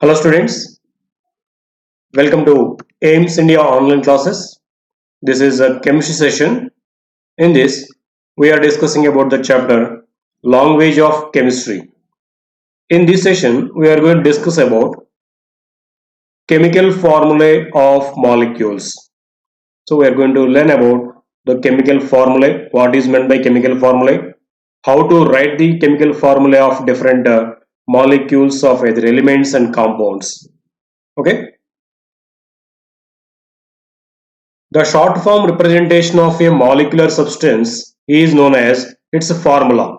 Hello students, welcome to AIMS India online classes. This is a chemistry session. In this, we are discussing about the chapter Language of Chemistry. In this session, we are going to discuss about chemical formulae of molecules. So we are going to learn about the chemical formulae, what is meant by chemical formulae, how to write the chemical formulae of different molecules of either elements and compounds. Okay. The short form representation of a molecular substance is known as its formula.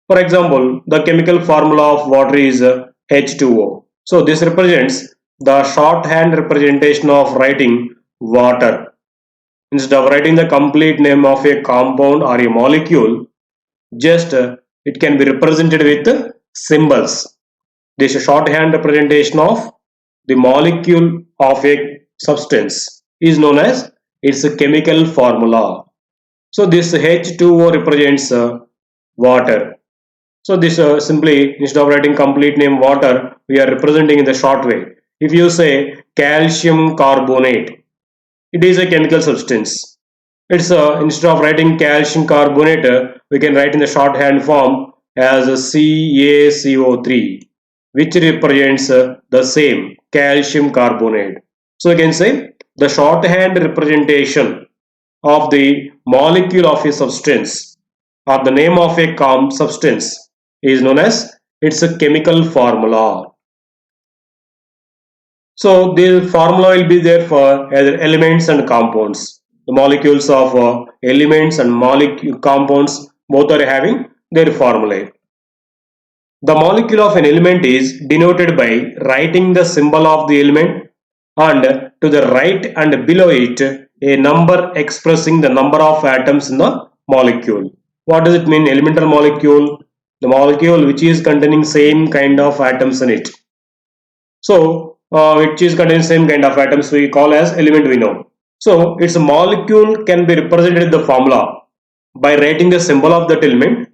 For example, the chemical formula of water is H2O. So this represents the shorthand representation of writing water. Instead of writing the complete name of a compound or a molecule, just it can be represented with symbols. This shorthand representation of the molecule of a substance is known as its chemical formula. So this H2O represents water. So this simply, instead of writing complete name water, we are representing in the short way. If you say calcium carbonate, it is a chemical substance. It's instead of writing calcium carbonate, we can write in the shorthand form as CaCO3, which represents the same calcium carbonate. So you can say the shorthand representation of the molecule of a substance or the name of a substance is known as its a chemical formula. So the formula will be there for either elements and compounds. The molecules of elements and molecule compounds both are having their formulae. The molecule of an element is denoted by writing the symbol of the element and to the right and below it a number expressing the number of atoms in the molecule. What does it mean? Elemental molecule, the molecule which is containing same kind of atoms in it. So which is containing same kind of atoms we call as element we know. So its molecule can be represented in the formula by writing the symbol of that element.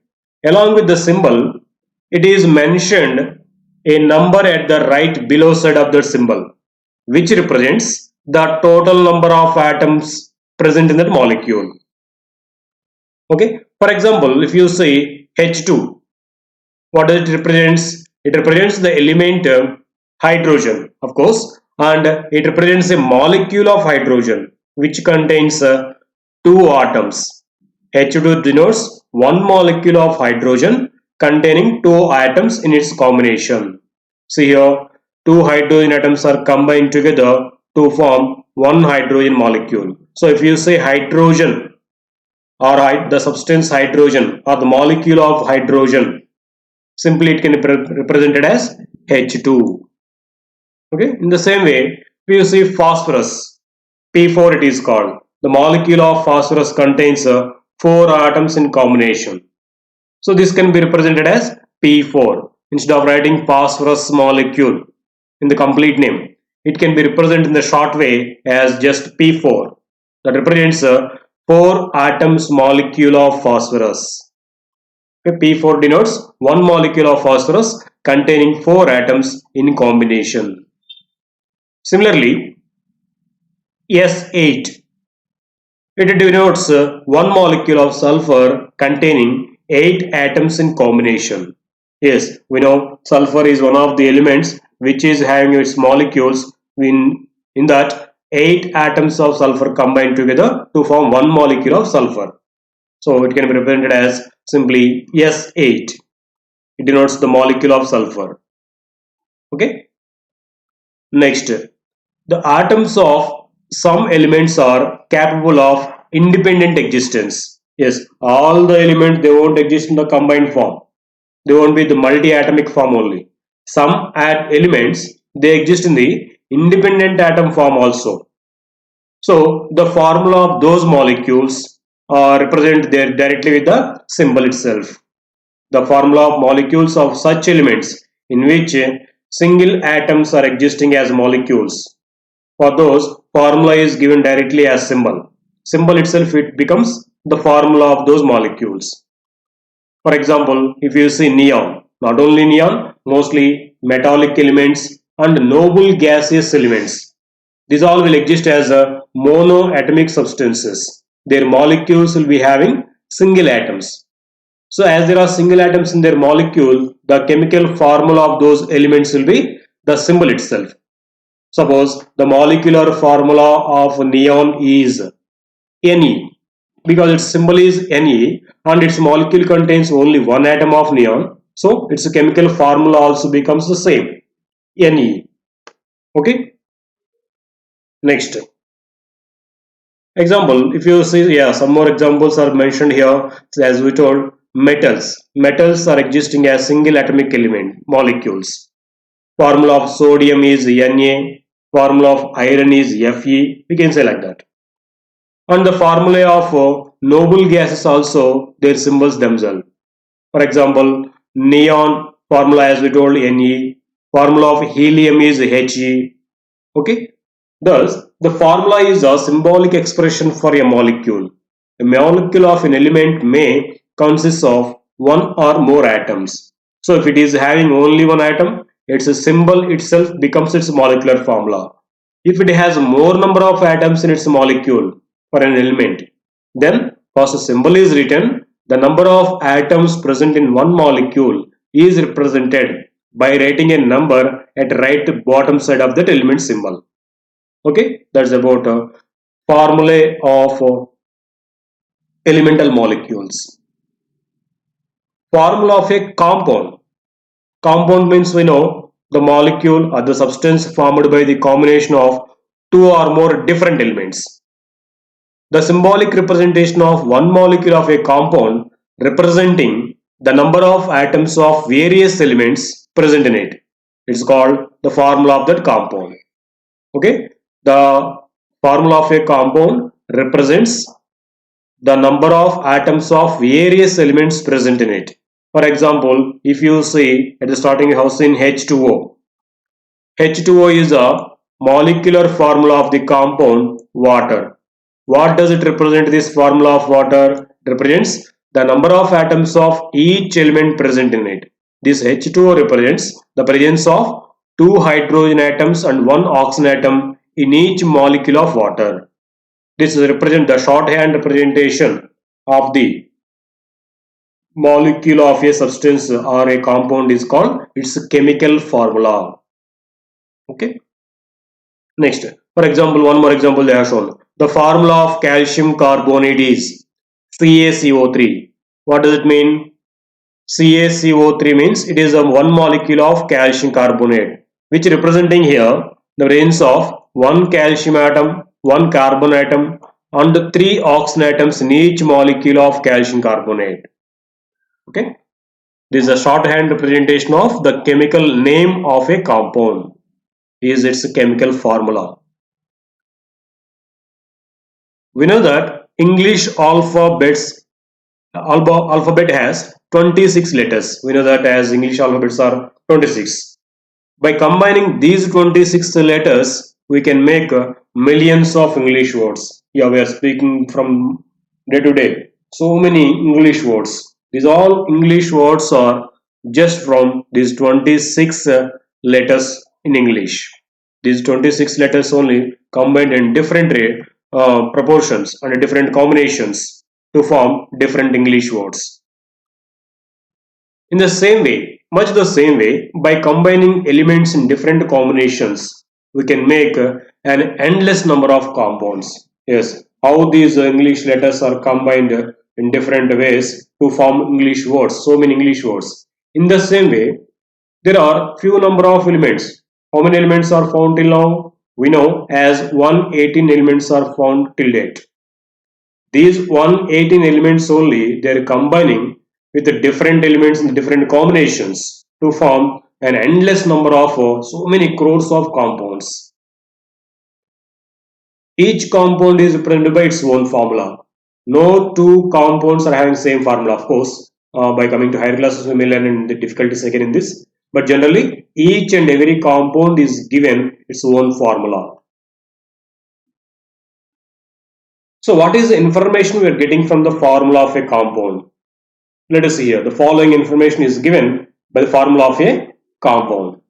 Along with the symbol, it is mentioned a number at the right below side of the symbol, which represents the total number of atoms present in that molecule. Okay, for example, if you say H2, what does it represents? It represents the element hydrogen, of course, and it represents a molecule of hydrogen which contains two atoms. H2 denotes one molecule of hydrogen containing two atoms in its combination. See here, two hydrogen atoms are combined together to form one hydrogen molecule. So if you say hydrogen or the substance hydrogen or the molecule of hydrogen, simply it can be represented as H2. Okay, in the same way, if you see phosphorus, P4 it is called. The molecule of phosphorus contains four atoms in combination. So this can be represented as P4. Instead of writing phosphorus molecule in the complete name, it can be represented in the short way as just P4. That represents a 4 atoms molecule of phosphorus. Okay, P4 denotes one molecule of phosphorus containing 4 atoms in combination. Similarly, S8, it denotes one molecule of sulfur containing 8 atoms in combination. Yes, we know sulfur is one of the elements which is having its molecules in that 8 atoms of sulfur combined together to form one molecule of sulfur. So it can be represented as simply S8. It denotes the molecule of sulfur. Okay. Next, the atoms of some elements are capable of independent existence. Yes, all the elements they won't exist in the combined form. They won't be the multi-atomic form only. Some elements they exist in the independent atom form also. So the formula of those molecules represent there directly with the symbol itself. The formula of molecules of such elements in which single atoms are existing as molecules. For those, formula is given directly as symbol. Symbol itself it becomes the formula of those molecules. For example, if you see neon, not only neon, mostly metallic elements, and noble gaseous elements. These all will exist as monoatomic substances. Their molecules will be having single atoms. So as there are single atoms in their molecule, the chemical formula of those elements will be the symbol itself. Suppose the molecular formula of neon is Ne, because its symbol is Ne and its molecule contains only one atom of neon, so its chemical formula also becomes the same, Ne. Okay. Next example, if you see, yeah, some more examples are mentioned here. So as we told, metals are existing as single atomic element molecules. Formula of sodium is Na, formula of iron is Fe, we can say like that. And the formulae of noble gases also, their symbols themselves. For example, neon formula as we told Ne, formula of helium is He. Okay. Thus, the formula is a symbolic expression for a molecule. A molecule of an element may consist of one or more atoms. So if it is having only one atom, its symbol itself becomes its molecular formula. If it has more number of atoms in its molecule for an element, then first a symbol is written, the number of atoms present in one molecule is represented by writing a number at right bottom side of that element symbol. Okay, that's about formulae of elemental molecules. Formula of a compound. Compound means we know the molecule or the substance formed by the combination of two or more different elements. The symbolic representation of one molecule of a compound representing the number of atoms of various elements present in it. It's called the formula of that compound. Okay, the formula of a compound represents the number of atoms of various elements present in it. For example, if you see at the starting house in H2O, H2O is a molecular formula of the compound water. What does it represent, this formula of water? It represents the number of atoms of each element present in it. This H2O represents the presence of two hydrogen atoms and one oxygen atom in each molecule of water. This represents the shorthand representation of the molecule of a substance or a compound is called its chemical formula. Okay. Next, for example, one more example they have shown. The formula of calcium carbonate is CaCO3. What does it mean? CaCO3 means it is a one molecule of calcium carbonate, which representing here the presence of one calcium atom, one carbon atom, and three oxygen atoms in each molecule of calcium carbonate. Okay, this is a shorthand representation of the chemical name of a compound. Is its chemical formula. We know that English alphabet has 26 letters. We know that as English alphabets are 26. By combining these 26 letters, we can make millions of English words. Yeah, we are speaking from day to day. So many English words. These all English words are just from these 26 letters in English. These 26 letters only combined in different proportions and different combinations to form different English words. In the same way, much the same way, by combining elements in different combinations, we can make an endless number of compounds. Yes, how these English letters are combined in different ways to form English words, so many English words. In the same way, there are few number of elements. How many elements are found till now? We know as 118 elements are found till date. These 118 elements only, they are combining with the different elements in different combinations to form an endless number of so many crores of compounds. Each compound is represented by its own formula. No two compounds are having same formula, of course. By coming to higher classes, we may learn the difficulties again in this. But generally, each and every compound is given its own formula. So what is the information we are getting from the formula of a compound? Let us see here. The following information is given by the formula of a compound.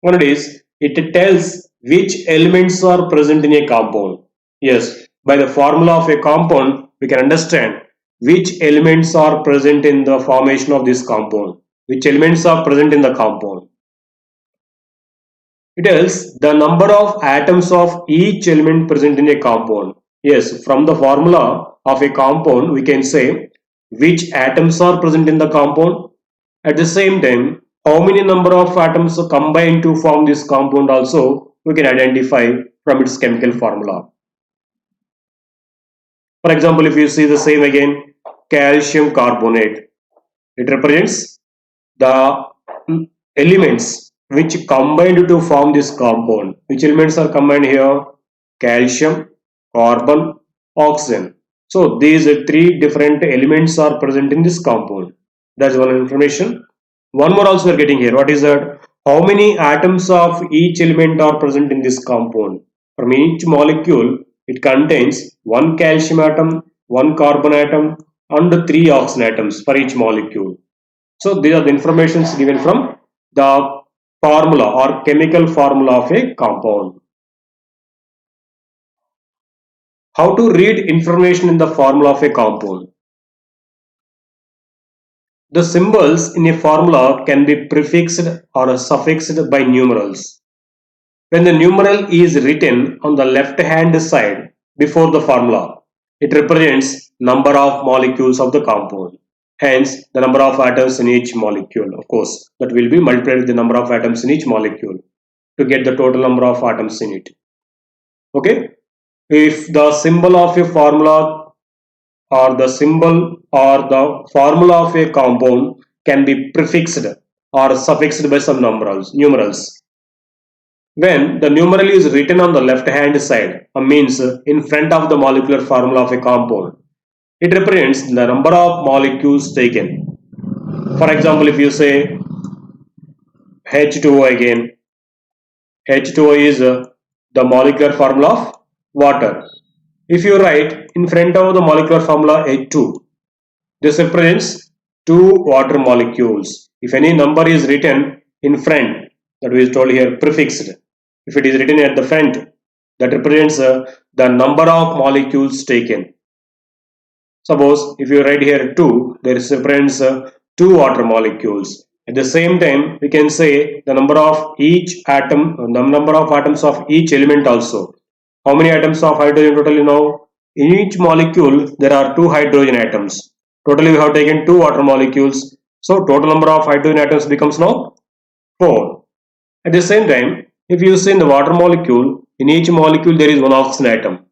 One is it tells which elements are present in a compound. Yes, by the formula of a compound, we can understand which elements are present in the formation of this compound. Which elements are present in the compound. It tells the number of atoms of each element present in a compound. Yes, from the formula of a compound, we can say which atoms are present in the compound. At the same time, how many number of atoms combine to form this compound also we can identify from its chemical formula. For example, if you see the same again, calcium carbonate, it represents the elements which combined to form this compound. Which elements are combined here? Calcium, carbon, oxygen. So these three different elements are present in this compound. That's one information. One more also we are getting here. What is that? How many atoms of each element are present in this compound? From each molecule, it contains one calcium atom, one carbon atom, and three oxygen atoms for each molecule. So these are the informations given from the formula or chemical formula of a compound. How to read information in the formula of a compound? The symbols in a formula can be prefixed or suffixed by numerals. When the numeral is written on the left hand side before the formula, it represents number of molecules of the compound. Hence, the number of atoms in each molecule, of course, that will be multiplied with the number of atoms in each molecule to get the total number of atoms in it. Okay? If the symbol of a formula or the symbol or the formula of a compound can be prefixed or suffixed by some numerals. When the numeral is written on the left hand side, means in front of the molecular formula of a compound, it represents the number of molecules taken. For example, if you say H2O again, H2O is the molecular formula of water. If you write in front of the molecular formula H2, this represents two water molecules. If any number is written in front, that is told here prefixed. If it is written at the front, that represents the number of molecules taken. Suppose if you write here 2, there is represents 2 water molecules. At the same time, we can say the number of each atom, the number of atoms of each element also. How many atoms of hydrogen totally now? In each molecule, there are 2 hydrogen atoms. Totally we have taken 2 water molecules. So total number of hydrogen atoms becomes now 4. At the same time, if you see in the water molecule, in each molecule there is 1 oxygen atom.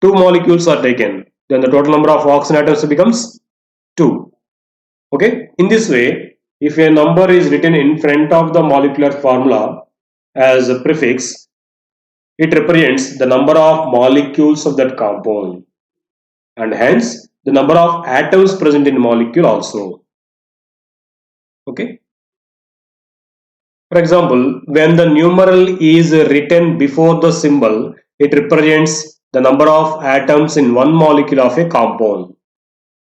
2 molecules are taken. Then the total number of oxygen atoms becomes 2. Okay. In this way, if a number is written in front of the molecular formula as a prefix, it represents the number of molecules of that compound and hence the number of atoms present in the molecule also. Okay. For example, when the numeral is written before the symbol, it represents the number of atoms in one molecule of a compound.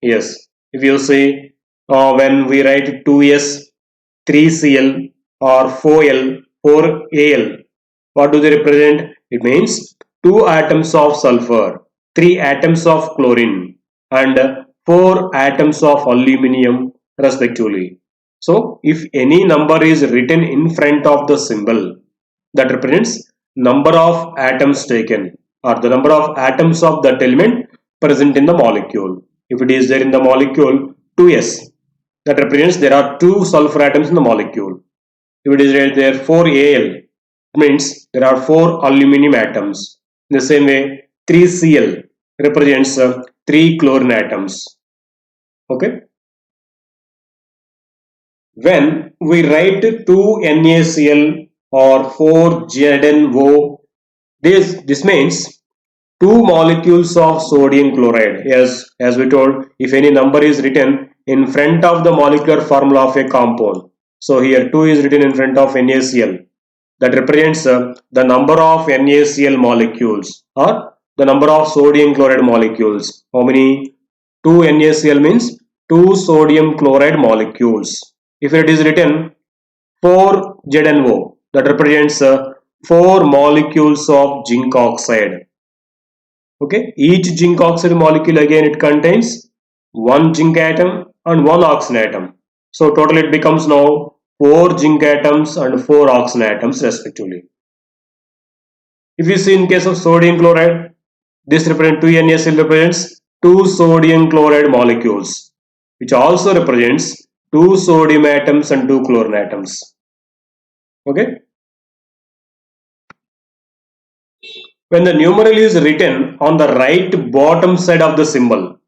Yes, if you say when we write 2s, 3cl or 4l, 4al, what do they represent? It means 2 atoms of sulfur, 3 atoms of chlorine and 4 atoms of aluminium respectively. So if any number is written in front of the symbol, that represents number of atoms taken or the number of atoms of that element present in the molecule. If it is there in the molecule 2s, that represents there are 2 sulfur atoms in the molecule. If it is there 4al, it means there are 4 aluminum atoms. In the same way, 3cl represents 3 chlorine atoms. Okay. When we write 2NaCl or 4ZnO, this means 2 molecules of sodium chloride. Yes, as we told, if any number is written in front of the molecular formula of a compound. So here 2 is written in front of NaCl. That represents the number of NaCl molecules or the number of sodium chloride molecules. How many? 2 NaCl means 2 sodium chloride molecules. If it is written 4ZnO, that represents 4 molecules of zinc oxide. Okay, each zinc oxide molecule again it contains one zinc atom and one oxygen atom. So total it becomes now 4 zinc atoms and 4 oxygen atoms respectively. If you see in case of sodium chloride, this represents 2NaCl represents 2 sodium chloride molecules, which also represents 2 sodium atoms and 2 chlorine atoms. Okay. When the numeral is written on the right bottom side of the symbol,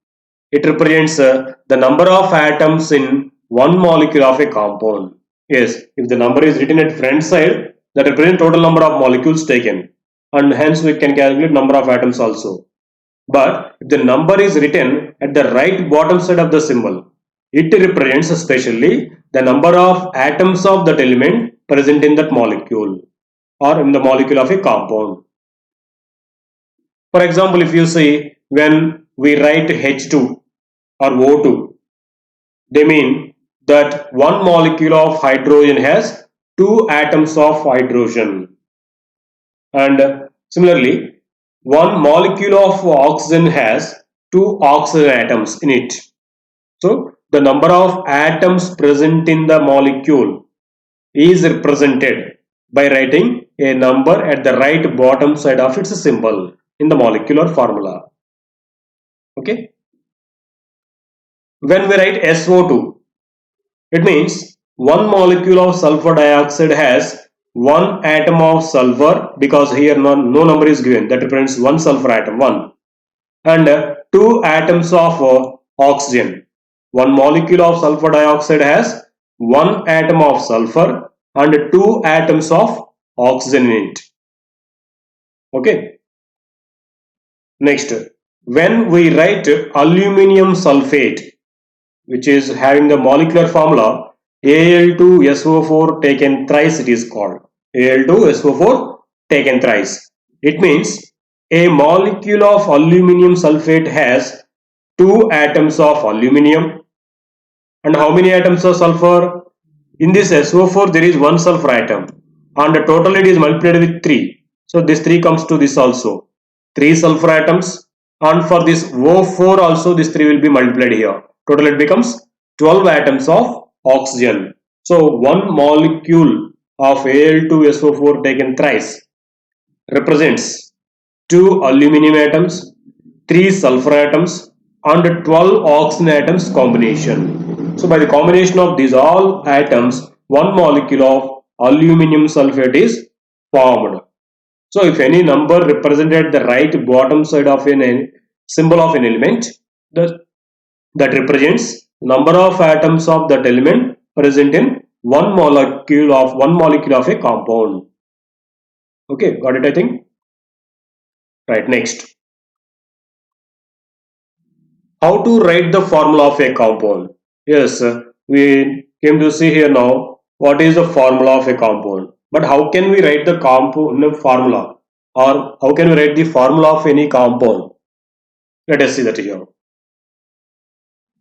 it represents the number of atoms in one molecule of a compound. Yes, if the number is written at front side, that represents total number of molecules taken, and hence we can calculate number of atoms also. But if the number is written at the right bottom side of the symbol, it represents especially the number of atoms of that element present in that molecule or in the molecule of a compound. For example, if you see when we write H2 or O2, they mean that one molecule of hydrogen has 2 atoms of hydrogen, and similarly one molecule of oxygen has 2 oxygen atoms in it. So the number of atoms present in the molecule is represented by writing a number at the right bottom side of its symbol in the molecular formula. Okay. When we write SO2, it means one molecule of sulfur dioxide has one atom of sulfur, because here no number is given, that represents one sulfur atom, one, and 2 atoms of oxygen. One molecule of sulfur dioxide has one atom of sulfur and 2 atoms of oxygen in it. Okay. Next, when we write aluminium sulfate, which is having the molecular formula Al2SO4 taken thrice, it is called Al2SO4 taken thrice. It means a molecule of aluminium sulfate has 2 atoms of aluminium and how many atoms of sulfur? In this SO4 there is one sulfur atom, and the total it is multiplied with 3. So this 3 comes to this also, 3 sulfur atoms, and for this O4 also this 3 will be multiplied here. Total it becomes 12 atoms of oxygen. So one molecule of Al2SO4 taken thrice represents 2 aluminium atoms, 3 sulfur atoms and 12 oxygen atoms combination. So by the combination of these all atoms, one molecule of aluminium sulfate is formed. So if any number represented the right bottom side of a symbol of an element, that represents number of atoms of that element present in one molecule of a compound. Okay, got it, I think. Right, next. How to write the formula of a compound? Yes, we came to see here now what is the formula of a compound. But how can we write the compound formula, or how can we write the formula of any compound? Let us see that here.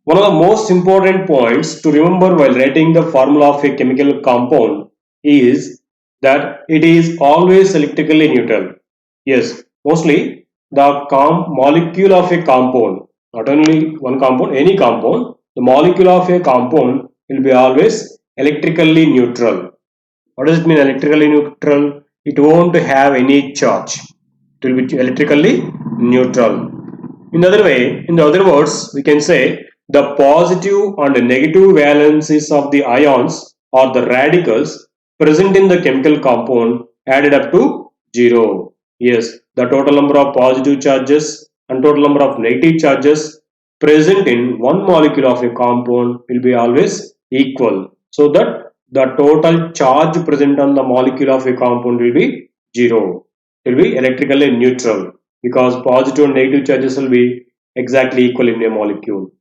One of the most important points to remember while writing the formula of a chemical compound is that it is always electrically neutral. Yes, mostly the molecule of a compound, not only one compound, any compound, the molecule of a compound will be always electrically neutral. What does it mean, electrically neutral? It won't have any charge. It will be electrically neutral. In other words, we can say the positive and negative valences of the ions or the radicals present in the chemical compound added up to 0. Yes, the total number of positive charges and total number of negative charges present in one molecule of a compound will be always equal, so that the total charge present on the molecule of a compound will be 0. It will be electrically neutral because positive and negative charges will be exactly equal in a molecule.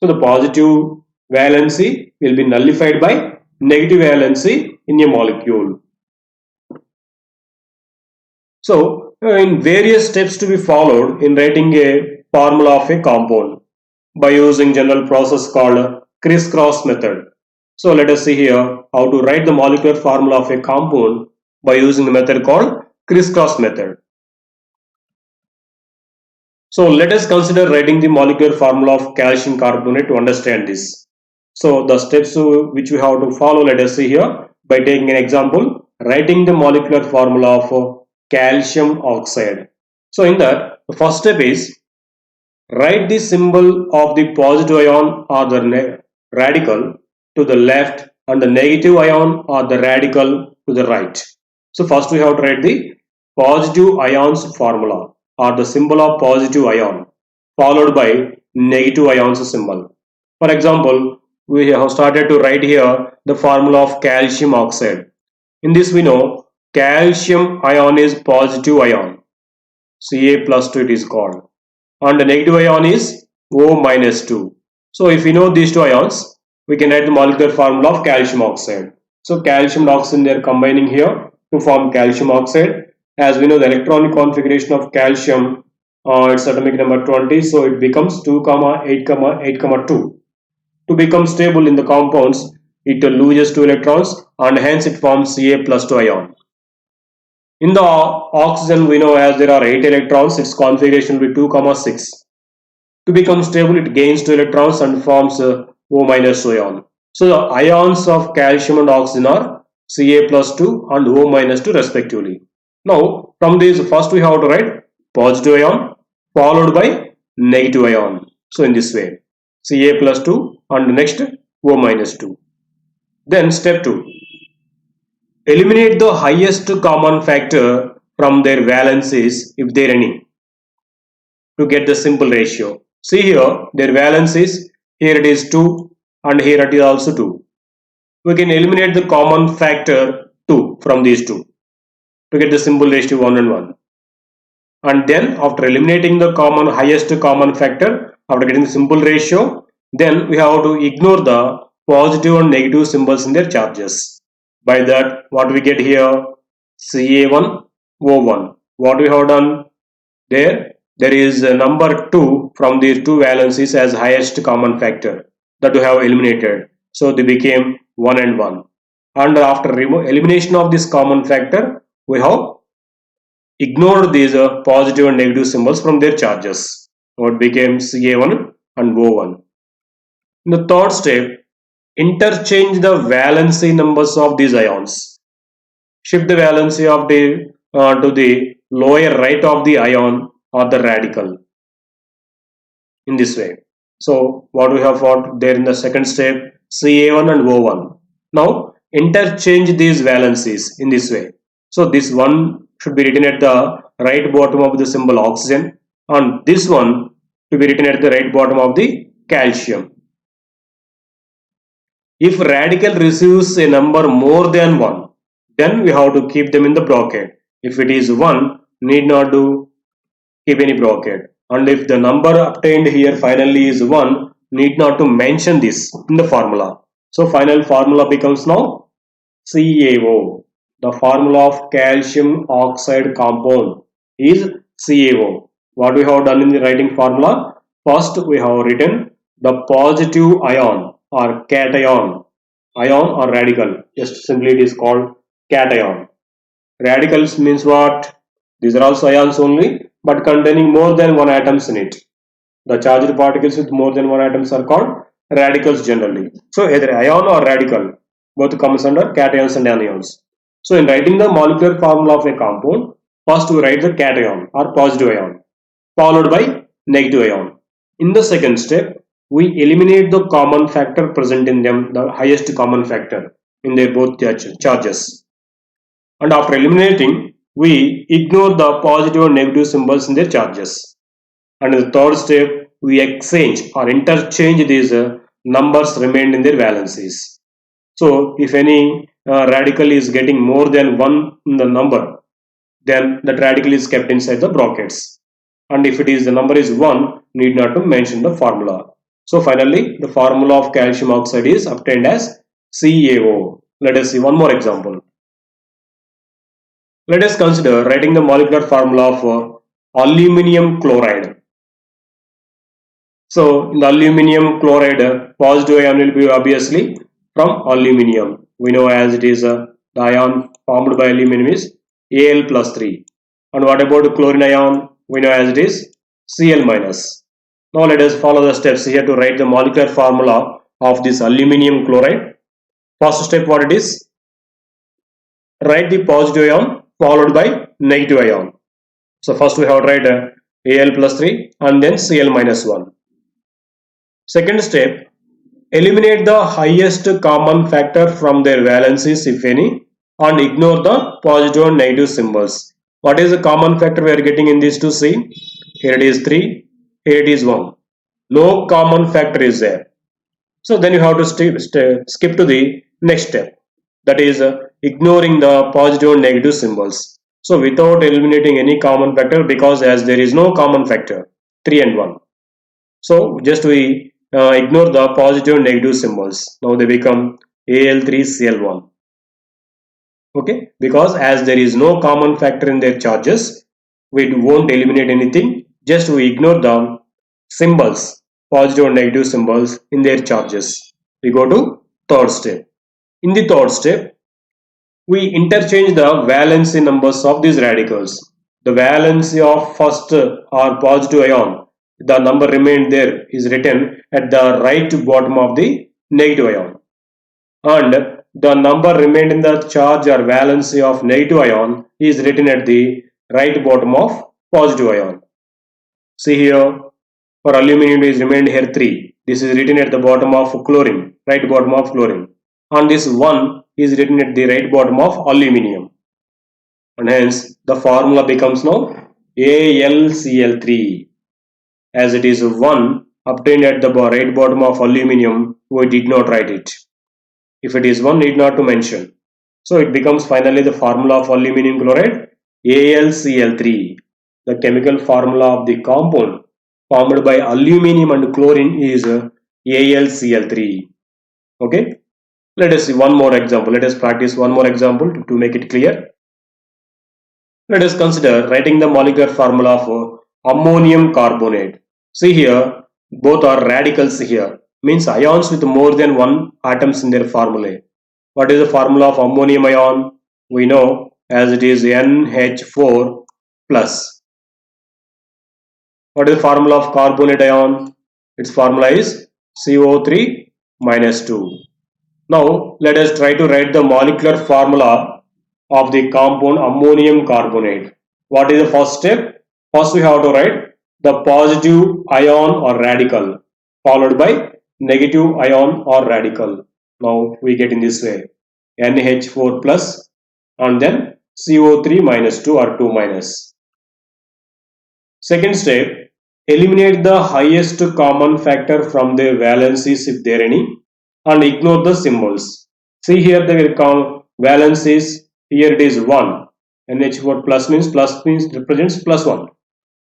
So the positive valency will be nullified by negative valency in a molecule. So in various steps to be followed in writing a formula of a compound by using general process called crisscross method. So let us see here how to write the molecular formula of a compound by using the method called crisscross method. So let us consider writing the molecular formula of calcium carbonate to understand this. So the steps which we have to follow, let us see here by taking an example, writing the molecular formula of calcium oxide. So in that, the first step is write the symbol of the positive ion or the radical to the left and the negative ion or the radical to the right. So first we have to write the positive ions formula or the symbol of positive ion followed by negative ions symbol. For example, we have started to write here the formula of calcium oxide. In this we know calcium ion is positive ion, Ca plus 2 it is called, and the negative ion is O minus 2. So if we know these two ions, we can write the molecular formula of calcium oxide. So calcium and oxygen they are combining here to form calcium oxide. As we know the electronic configuration of calcium, its atomic number 20, so it becomes 2, 8, 8, 2. To become stable in the compounds, it loses 2 electrons and hence it forms Ca plus 2 ion. In the oxygen, we know as there are 8 electrons, its configuration will be 2, 6. To become stable, it gains 2 electrons and forms O minus 2 ion. So the ions of calcium and oxygen are Ca plus 2 and O minus 2 respectively. Now, from these, first we have to write positive ion followed by negative ion. So in this way, Ca plus 2 and next O minus 2. Then step 2. Eliminate the highest common factor from their valences if there any to get the simple ratio. See here their valences, here it is 2 and here it is also 2. We can eliminate the common factor 2 from these two to get the simple ratio 1 and 1. And then after eliminating the highest common factor, after getting the simple ratio, then we have to ignore the positive and negative symbols in their charges. By that, what we get here, Ca1, O1. What we have done there is a number 2 from these two valencies as highest common factor that we have eliminated. So they became 1 and 1. And after elimination of this common factor, we have ignored these positive and negative symbols from their charges. So it became Ca1 and O1. In the third step, interchange the valency numbers of these ions. Shift the valency of the to the lower right of the ion or the radical in this way. So what we have got there in the second step, Ca1 and O1. Now interchange these valencies in this way. So this one should be written at the right bottom of the symbol oxygen and this one to be written at the right bottom of the calcium. If radical receives a number more than 1, then we have to keep them in the bracket. If it is 1, need not to keep any bracket. And if the number obtained here finally is 1, need not to mention this in the formula. So final formula becomes now CaO. The formula of calcium oxide compound is CaO. What we have done in the writing formula? First we have written the positive ion or cation, ion or radical, just simply it is called cation. Radicals means what? These are also ions only but containing more than one atoms in it. The charged particles with more than one atoms are called radicals generally. So either ion or radical both comes under cations and anions. So in writing the molecular formula of a compound, first we write the cation or positive ion followed by negative ion. In the second step, we eliminate the common factor present in them, the highest common factor in their both charges. And after eliminating, we ignore the positive and negative symbols in their charges. And in the third step, we exchange or interchange these numbers remained in their valencies. So if any radical is getting more than 1 in the number, then that radical is kept inside the brackets. And if it is the number is 1, need not to mention the formula. So finally, the formula of calcium oxide is obtained as CaO. Let us see one more example. Let us consider writing the molecular formula of aluminium chloride. So in the aluminium chloride, positive ion will be obviously from aluminium. We know as it is the ion formed by aluminium is Al plus 3. And what about chlorine ion? We know as it is Cl minus. Now let us follow the steps here to write the molecular formula of this aluminium chloride. First step, what it is? Write the positive ion followed by negative ion. So first we have to write Al plus 3 and then Cl minus 1. Second step, eliminate the highest common factor from their valencies if any and ignore the positive and negative symbols. What is the common factor we are getting in these two? See, here it is 3, here it is 1. No common factor is there. So then you have to skip to the next step, that is ignoring the positive and negative symbols. So without eliminating any common factor, because as there is no common factor 3 and 1, so just we ignore the positive and negative symbols. Now they become Al3Cl1. Okay, because as there is no common factor in their charges, we won't eliminate anything, just we ignore the symbols, positive and negative symbols in their charges. We go to third step. In the third step, we interchange the valency numbers of these radicals. The valency of first or positive ion, the number remained there, is written at the right bottom of the negative ion. And the number remained in the charge or valency of negative ion is written at the right bottom of positive ion. See here, for aluminium is remained here 3. This is written at the bottom of chlorine, right bottom of chlorine. And this 1 is written at the right bottom of aluminium. And hence the formula becomes now AlCl3. As it is 1 obtained at the right bottom of aluminium, we did not write it. If it is 1, need not to mention. So it becomes finally the formula of aluminium chloride AlCl3. The chemical formula of the compound formed by aluminium and chlorine is AlCl3. Okay, let us see one more example. Let us practice one more example to make it clear. Let us consider writing the molecular formula of ammonium carbonate. See here, both are radicals here, means ions with more than one atoms in their formulae. What is the formula of ammonium ion? We know as it is NH4 plus. What is the formula of carbonate ion? Its formula is CO3 minus 2. Now let us try to write the molecular formula of the compound ammonium carbonate. What is the first step? First we have to write the positive ion or radical followed by negative ion or radical. Now we get in this way, NH4 plus and then CO3 minus 2 or 2 minus. Second step, eliminate the highest common factor from their valencies if there any and ignore the symbols. See here the valencies, here it is 1. NH4 plus means represents plus 1.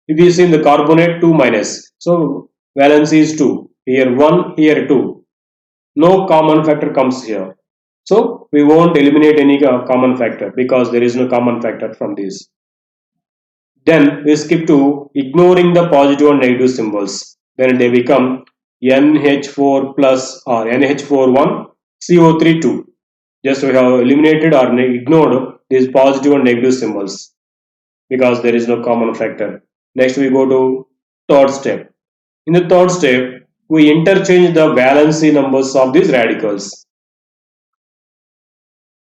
If you see in the carbonate 2 minus, so valency is 2. Here 1, here 2. No common factor comes here. So we won't eliminate any common factor because there is no common factor from this. Then we skip to ignoring the positive and negative symbols. Then they become NH4 plus or NH41 CO3 2. Just we have eliminated or ignored these positive and negative symbols because there is no common factor. Next we go to third step. In the third step, we interchange the valency numbers of these radicals.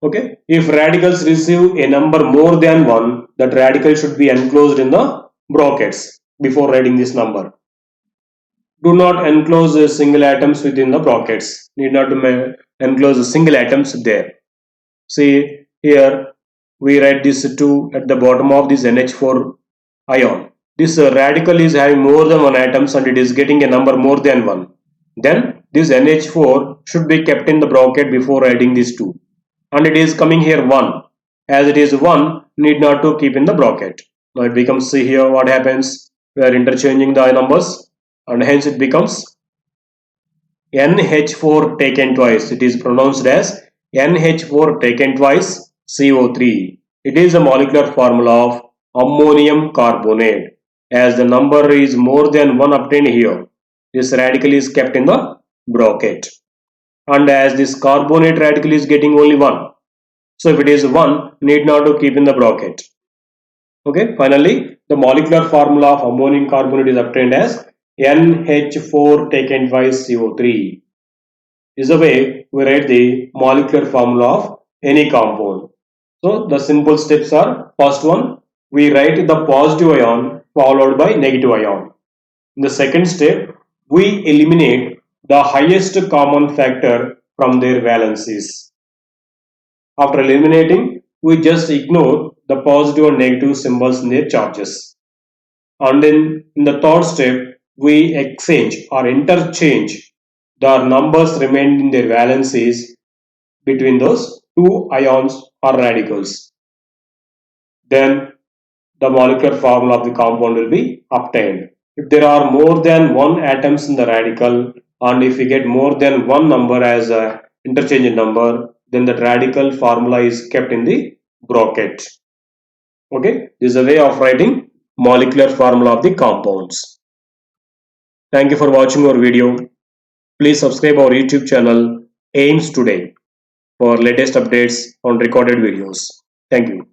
Okay, if radicals receive a number more than 1, that radical should be enclosed in the brackets before writing this number. Do not enclose single atoms within the brackets. Need not to enclose single atoms there. See here we write this 2 at the bottom of this NH4 ion. This radical is having more than one atoms and it is getting a number more than 1. Then this NH4 should be kept in the bracket before writing this 2. And it is coming here 1. As it is 1, need not to keep in the bracket. Now it becomes, see here what happens. We are interchanging the numbers and hence it becomes NH4 taken twice. It is pronounced as NH4 taken twice CO3. It is a molecular formula of ammonium carbonate. As the number is more than 1 obtained here, this radical is kept in the bracket. and as this carbonate radical is getting only 1, so if it is 1, need not to keep in the bracket. Okay, finally the molecular formula of ammonium carbonate is obtained as NH4 taken by CO3. This is the way we write the molecular formula of any compound. So the simple steps are: first one, we write the positive ion followed by negative ion. In the second step, we eliminate the highest common factor from their valencies. After eliminating, we just ignore the positive and negative symbols in their charges. And in the third step, we exchange or interchange the numbers remained in their valencies between those two ions or radicals. Then the molecular formula of the compound will be obtained. If there are more than one atoms in the radical, and if we get more than one number as a interchange number, then the radical formula is kept in the bracket. Okay, this is a way of writing molecular formula of the compounds. Thank you for watching our video. Please subscribe our YouTube channel AIMS Today for latest updates on recorded videos. Thank you.